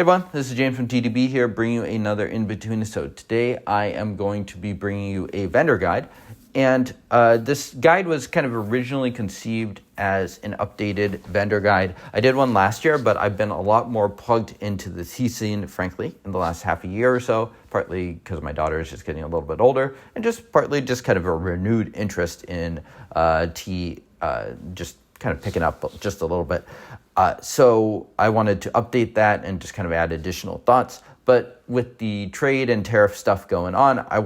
everyone, this is James from TDB here, bringing you another Inbetweenisode. Today I am going to be bringing you a vendor guide, and this guide was kind of originally conceived as an updated vendor guide. I did one last year, but I've been a lot more plugged into the tea scene, frankly, in the last half a year or so, partly because my daughter is just getting a little bit older, and just partly just kind of a renewed interest in tea, just kind of picking up just a little bit. So I wanted to update that and just kind of add additional thoughts. But with the trade and tariff stuff going on, I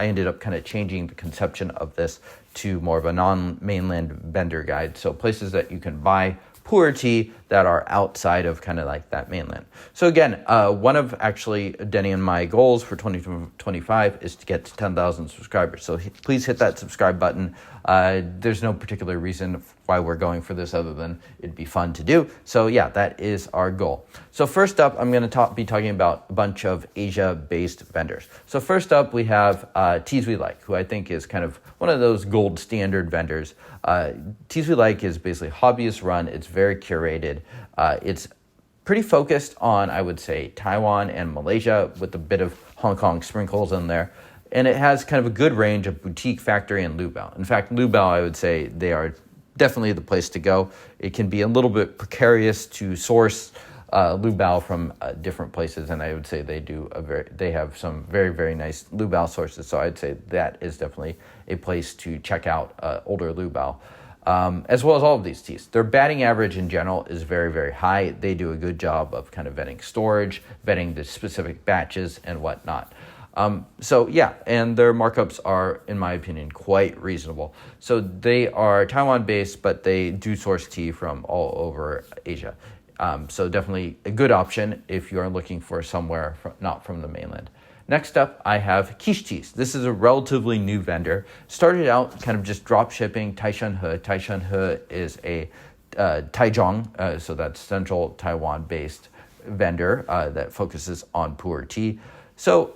ended up kind of changing the conception of this to more of a non-mainland vendor guide. So places that you can buy Pu'erh tea that are outside of kind of like that mainland. So again, one of actually Denny and my goals for 2025 is to get to 10,000 subscribers. So please hit that subscribe button. There's no particular reason why we're going for this other than it'd be fun to do. So yeah, that is our goal. So first up, I'm going to be talking about a bunch of Asia-based vendors. So first up, we have Teas We Like, who I think is kind of one of those gold standard vendors. Teas We Like is basically hobbyist run. It's very curated. It's pretty focused on, I would say, Taiwan and Malaysia with a bit of Hong Kong sprinkles in there. And it has kind of a good range of boutique, factory, and Lubao. In fact, Lubao, I would say, they are definitely the place to go. It can be a little bit precarious to source Lubao from different places, and I would say they have some very, very nice Lubao sources. So I'd say that is definitely a place to check out older Lubao. As well as all of these teas. Their batting average in general is very, very high. They do a good job of kind of vetting storage, vetting the specific batches and whatnot. So yeah, and their markups are, in my opinion, quite reasonable. So they are Taiwan-based, but they do source tea from all over Asia. So definitely a good option if you are looking for somewhere not from the mainland. Next up, I have Quiche Teas. This is a relatively new vendor. Started out kind of just drop shipping Taishan He. Taishan He is a Taichung, so that's central Taiwan-based vendor that focuses on Pu'erh tea. So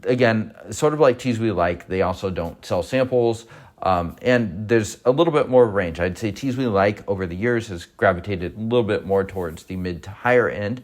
again, sort of like Teas We Like, they also don't sell samples. And there's a little bit more range. I'd say Teas We Like over the years has gravitated a little bit more towards the mid to higher end,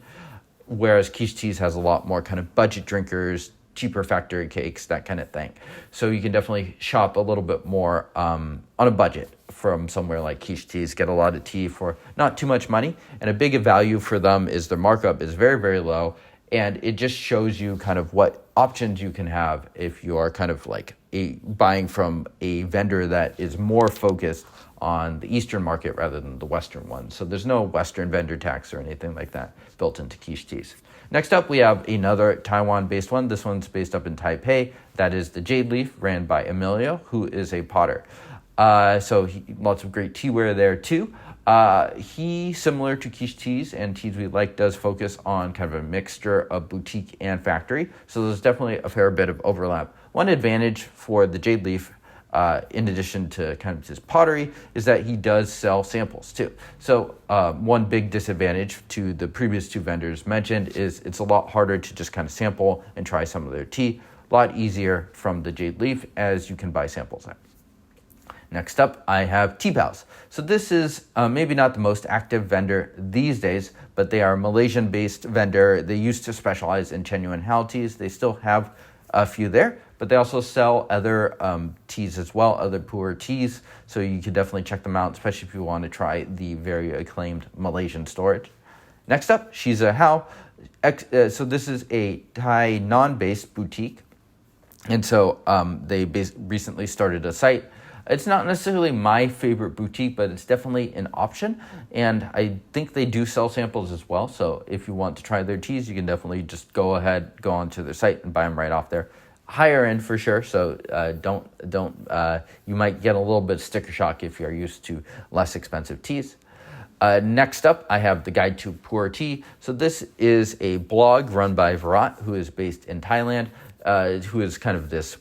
whereas Quiche Teas has a lot more kind of budget drinkers, cheaper factory cakes, that kind of thing. So you can definitely shop a little bit more on a budget from somewhere like Quiche Teas, get a lot of tea for not too much money. And a big value for them is their markup is very, very low. And it just shows you kind of what options you can have if you are kind of like buying from a vendor that is more focused on the Eastern market rather than the Western one. So there's no Western vendor tax or anything like that built into Quiche Teas. Next up, we have another Taiwan-based one. This one's based up in Taipei. That is the Jade Leaf, ran by Emilio, who is a potter. So lots of great teaware there too. He, similar to Quiche Teas and Teas We Like, does focus on kind of a mixture of boutique and factory. So there's definitely a fair bit of overlap. One advantage for the Jade Leaf, in addition to kind of his pottery, is that he does sell samples too. So one big disadvantage to the previous two vendors mentioned is it's a lot harder to just kind of sample and try some of their tea. A lot easier from the Jade Leaf as you can buy samples at. Next up, I have Teapals. So this is maybe not the most active vendor these days, but they are a Malaysian-based vendor. They used to specialize in Chensheng Hao teas. They still have a few there, but they also sell other teas as well, other Pu'erh teas. So you can definitely check them out, especially if you want to try the very acclaimed Malaysian storage. Next up, Xizi Hao. So this is a Tainan-based boutique. And so they recently started a site. It's not necessarily my favorite boutique, but it's definitely an option. And I think they do sell samples as well. So if you want to try their teas, you can definitely just go onto their site and buy them right off there. Higher end for sure. So you might get a little bit of sticker shock if you're used to less expensive teas. Next up, I have the Guide to Pu'erh Tea. So this is a blog run by Virat, who is based in Thailand, who is kind of this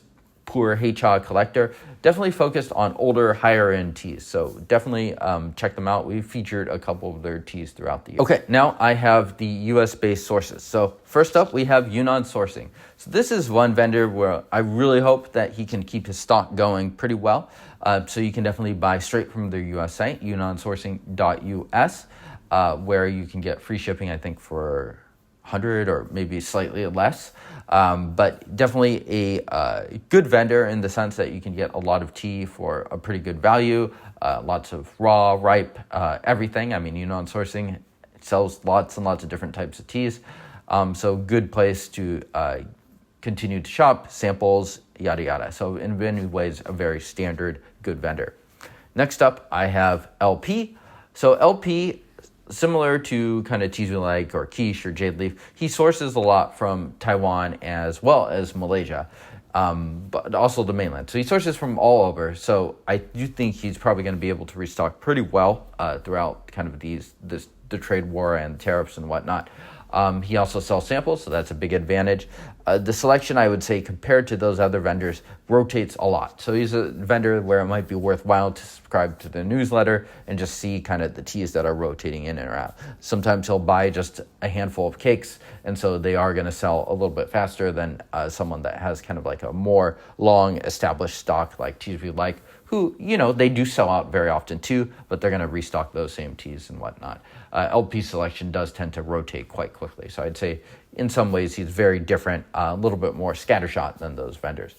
Pu'erh Heicha collector, definitely focused on older, higher-end teas. So definitely check them out. We've featured a couple of their teas throughout the year. Okay, now I have the US-based sources. So first up, we have Yunnan Sourcing. So this is one vendor where I really hope that he can keep his stock going pretty well. So you can definitely buy straight from their US site, yunnansourcing.us. where you can get free shipping, I think, for 100 or maybe slightly less. But definitely a good vendor in the sense that you can get a lot of tea for a pretty good value, lots of raw, ripe, everything. I mean, Yunnan Sourcing sells lots and lots of different types of teas. So good place to continue to shop, samples, yada, yada. So in many ways, a very standard good vendor. Next up, I have LP. So LP, similar to kind of teas we like or Quiche or Jade Leaf, he sources a lot from Taiwan as well as Malaysia, but also the mainland. So he sources from all over. So I do think he's probably going to be able to restock pretty well throughout kind of the trade war and tariffs and whatnot. He also sells samples, so that's a big advantage. The selection, I would say, compared to those other vendors, rotates a lot. So he's a vendor where it might be worthwhile to subscribe to the newsletter and just see kind of the teas that are rotating in and around. Sometimes he'll buy just a handful of cakes, and so they are going to sell a little bit faster than someone that has kind of like a more long established stock like Teas We Like, who, they do sell out very often too, but they're going to restock those same teas and whatnot. LP selection does tend to rotate quite quickly. So I'd say in some ways he's very different, a little bit more scattershot than those vendors.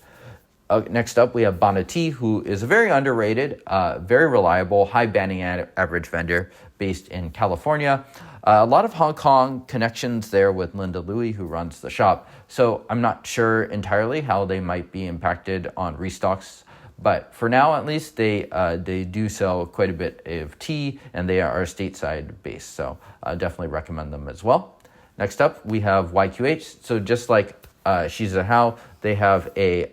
Next up, we have Bana Tea, who is a very underrated, very reliable, high batting average vendor based in California. A lot of Hong Kong connections there with Linda Louie, who runs the shop. So I'm not sure entirely how they might be impacted on restocks. But for now, at least, they do sell quite a bit of tea, and they are stateside based. So definitely recommend them as well. Next up, we have YQH. So just like Xizi Hao, they have a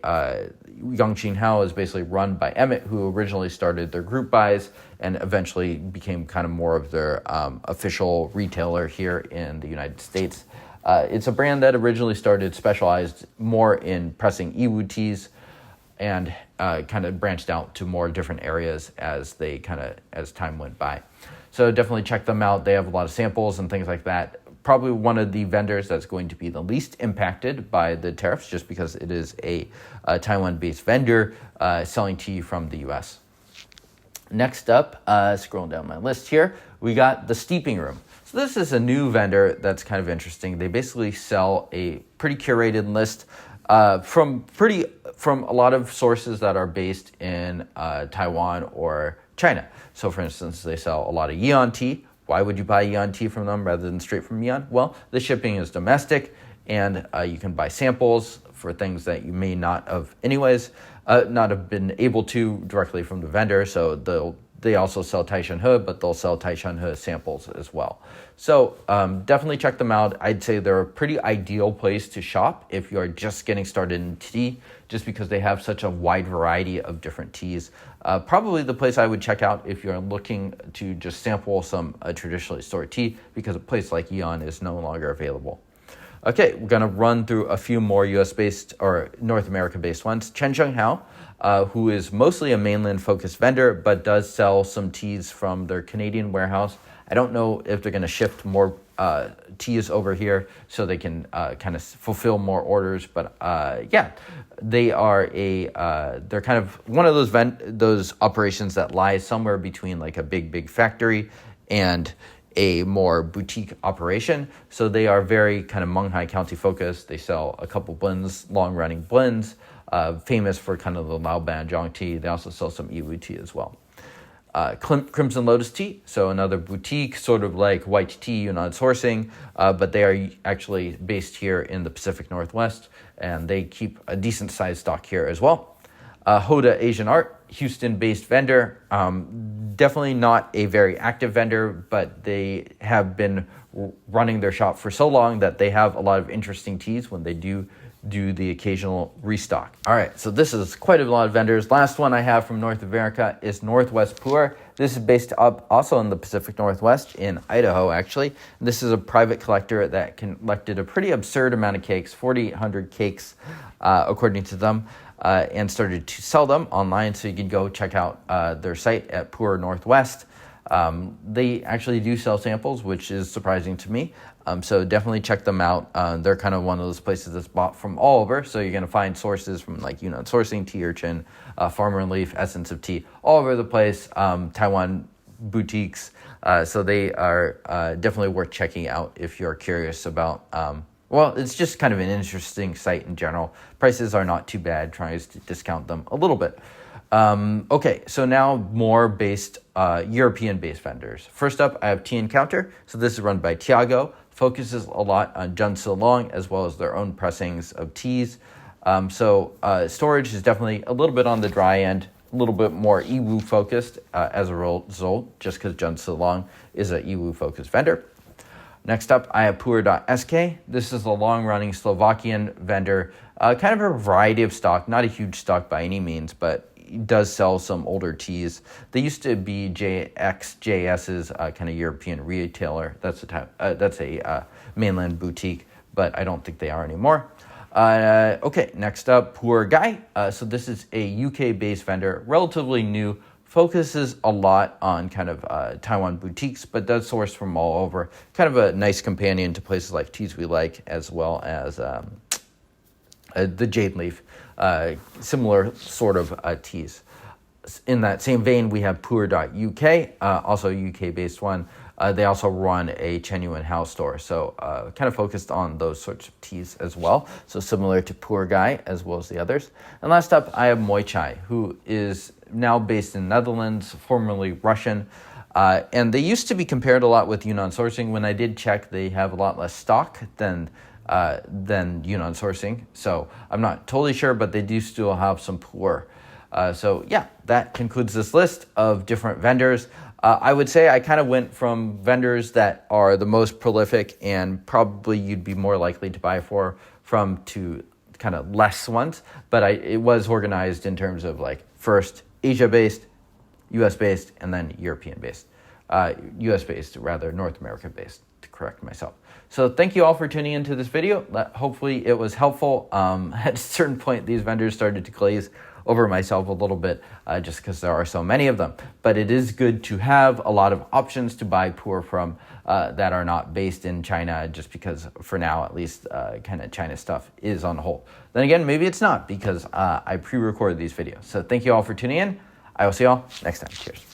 Yangqing Hao is basically run by Emmett, who originally started their group buys and eventually became kind of more of their official retailer here in the United States. It's a brand that originally started specialized more in pressing Iwu teas, and kind of branched out to more different areas as time went by. So definitely check them out. They have a lot of samples and things like that. Probably one of the vendors that's going to be the least impacted by the tariffs, just because it is a Taiwan-based vendor selling tea from the U.S. Next up, scrolling down my list here, we got the Steeping Room. So this is a new vendor that's kind of interesting. They basically sell a pretty curated list from a lot of sources that are based in Taiwan or China. So for instance, they sell a lot of Yunnan tea. Why would you buy Yunnan tea from them rather than straight from Yunnan? Well, the shipping is domestic, and you can buy samples for things that you may not have been able to directly from the vendor. So they also sell Taishan He, but they'll sell Taishan He samples as well. So definitely check them out. I'd say they're a pretty ideal place to shop if you're just getting started in tea, just because they have such a wide variety of different teas. Probably the place I would check out if you're looking to just sample some traditionally stored tea, because a place like Yunnan is no longer available. Okay, we're going to run through a few more US-based or North American-based ones. Chensheng Hao, who is mostly a mainland-focused vendor, but does sell some teas from their Canadian warehouse. I don't know if they're going to shift more teas over here so they can kind of fulfill more orders, but they are they're kind of one of those operations that lies somewhere between like a big factory and a more boutique operation. So they are very kind of Moychay County focused. They sell a couple blends, long-running blends, famous for kind of the Lao Ban Zhang tea. They also sell some Iwu tea as well. Crimson Lotus Tea, so another boutique, sort of like White Tea, Yunnan Sourcing, but they are actually based here in the Pacific Northwest, and they keep a decent-sized stock here as well. Hou De Asian Art, Houston-based vendor, definitely not a very active vendor, but they have been running their shop for so long that they have a lot of interesting teas when they do the occasional restock. All right, so this is quite a lot of vendors. Last one I have from North America is NWPuerh. This is based up also in the Pacific Northwest in Idaho, actually. This is a private collector that collected a pretty absurd amount of cakes, 4,800 cakes, according to them, and started to sell them online. So you can go check out their site at Pu'erh Northwest. They actually do sell samples, which is surprising to me. So definitely check them out. They're kind of one of those places that's bought from all over. So you're going to find sources from like Yunnan Sourcing, Tea Urchin, Farmer and Leaf, Essence of Tea, all over the place. Taiwan boutiques, So they are definitely worth checking out if you're curious about, well, it's just kind of an interesting site in general. Prices are not too bad, trying to discount them a little bit. Okay, so now more European-based vendors. First up, I have Tea Encounter. So this is run by Tiago. Focuses a lot on Jun Silong as well as their own pressings of teas. Storage is definitely a little bit on the dry end, a little bit more Yiwu focused as a result, just because Jun Silong is a Yiwu focused vendor. Next up, I have Pu'erh.sk. This is a long-running Slovakian vendor, kind of a variety of stock, not a huge stock by any means, but does sell some older teas. They used to be JXJS's kind of European retailer. That's a mainland boutique, but I don't think they are anymore. Okay, next up, Puerh Guy. So this is a UK-based vendor, relatively new, focuses a lot on kind of Taiwan boutiques, but does source from all over. Kind of a nice companion to places like Teas We Like, as well as the Jade Leaf, similar sort of teas. In that same vein, we have Pu'erh.uk, also a UK-based one. They also run a Chensheng Hao store, so kind of focused on those sorts of teas as well. So similar to Puerh Guy as well as the others. And last up, I have Moychay, who is now based in Netherlands, formerly Russian. And they used to be compared a lot with Yunnan Sourcing. When I did check, they have a lot less stock than Yunnan Sourcing. So I'm not totally sure, but they do still have some Pu'erh. So yeah, that concludes this list of different vendors. I would say I kind of went from vendors that are the most prolific and probably you'd be more likely to buy from to kind of less ones. But it was organized in terms of like first Asia-based, US-based, and then European-based. US-based, rather, North America-based, to correct myself. So thank you all for tuning into this video. Hopefully it was helpful. At a certain point, these vendors started to glaze over myself a little bit just because there are so many of them. But it is good to have a lot of options to buy Pu'erh from that are not based in China, just because for now, at least, kind of China stuff is on hold. Then again, maybe it's not because I pre-recorded these videos. So thank you all for tuning in. I will see you all next time. Cheers.